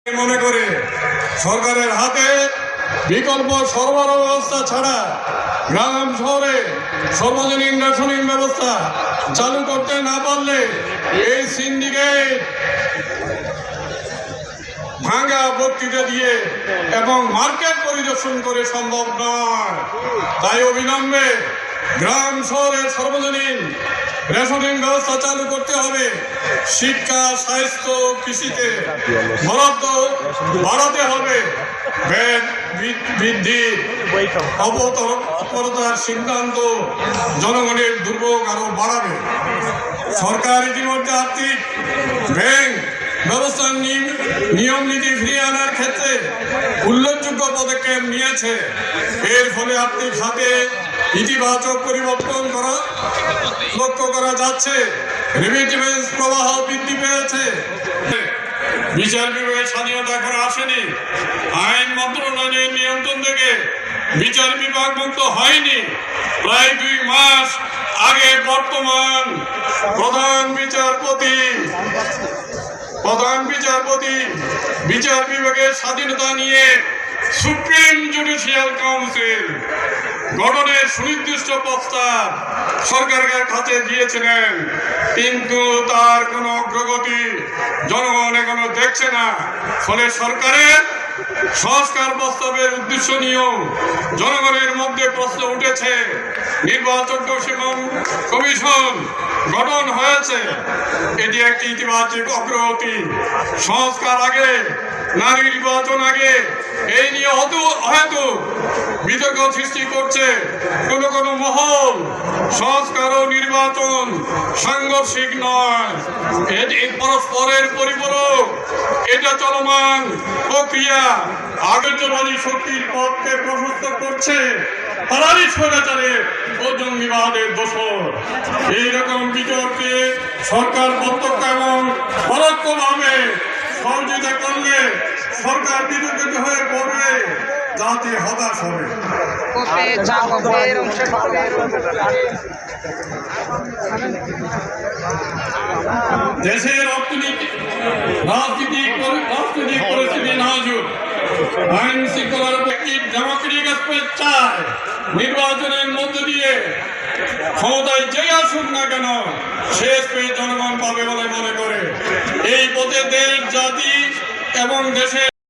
মনে করে সরকারের হাতে বিকল্প সরবরাহ ব্যবস্থা ছাড়া গ্রাম শহরে সর্বজনীন রেশনিং ব্যবস্থা চালু করতে না পারলে এই সিন্ডিকেট ভাঙা বক্তৃতা দিয়ে এবং মার্কেট পরিদর্শন করে সম্ভব নয়। তাই অবিলম্বে গ্রাম শহরে সর্বজনীন রেশনিং ব্যবস্থা চালু করতে হবে। শিক্ষা, স্বাস্থ্য, কৃষিতে বরাদ্দ বাড়াতে হবে। ব্যাট বৃদ্ধি অপরতার সিদ্ধান্ত জনগণের দুর্ভোগ আরো বাড়াবে। সরকার ইতিমধ্যে আর্থিক ব্যাংক ব্যবস্থার নিয়ম নীতি ফিরিয়ে আনার ক্ষেত্রে উল্লেখযোগ্য পদক্ষেপ নিয়েছে। এর ফলে আর্থিক খাতে ইতিবাচক পরিবর্তন লক্ষ্য করা যাচ্ছে। রেমিটেন্স প্রবাহ বৃদ্ধি পেয়েছে। বিচার বিভাগের স্বাধীনতা এখন আসেনি। আইন মন্ত্রণালয়ের নিয়ন্ত্রণ থেকে বিচার বিভাগ মুক্ত হয়নি। প্রায় 2 মাস আগে বর্তমান প্রধান বিচারপতি বিচার বিভাগের স্বাধীনতা নিয়ে সুপ্রিম জুডিশিয়াল কাউন্সিল গঠনের সুনির্দিষ্ট প্রস্তাব সরকারের কাছে দিয়েছিলেন, কিন্তু তার কোনো অগ্রগতি জনগণ এখনো দেখছে না। ফলে সরকারের সংস্কার প্রস্তাবের উদ্দেশ্য নিয়েও জনগণের মধ্যে প্রশ্ন উঠেছে। নির্বাচন কমিশন গঠন হয়েছে, এটি একটি ইতিবাচক অগ্রগতি। সংস্কার আগে, নারী নির্বাচন আগে, এই নিয়ে হয়তো বিতর্ক সৃষ্টি করছে কোনো মহল। সংস্কার ও নির্বাচন সাংঘর্ষিক নয়, এটি পরস্পরের পরিপূরক। এটা চলমান প্রক্রিয়া। আদর্শবাদী শক্তির পথকে প্রশস্ত করছে তারাই স্বৈরাচারের ও জঙ্গিবাদের দোষর। এইরকম বিতর্কে সরকার প্রত্যক্ষ এবং পরোক্ষভাবে সহযোগিতা করলে সরকার বিতর্কিত হয়ে পড়বে, জাতি হতাশ হবে। দেশের রাজনৈতিক পরিস্থিতি নাজুক। আইন শৃঙ্খলার একটি ডেমোক্রেটিক স্পেস চায়। নির্বাচনের মধ্য দিয়ে ক্ষমতায় যে আসুক না কেন সে স্পেস জনগণ পাবে বলে মনে করে। এই পথে দেশ, জাতি এবং দেশের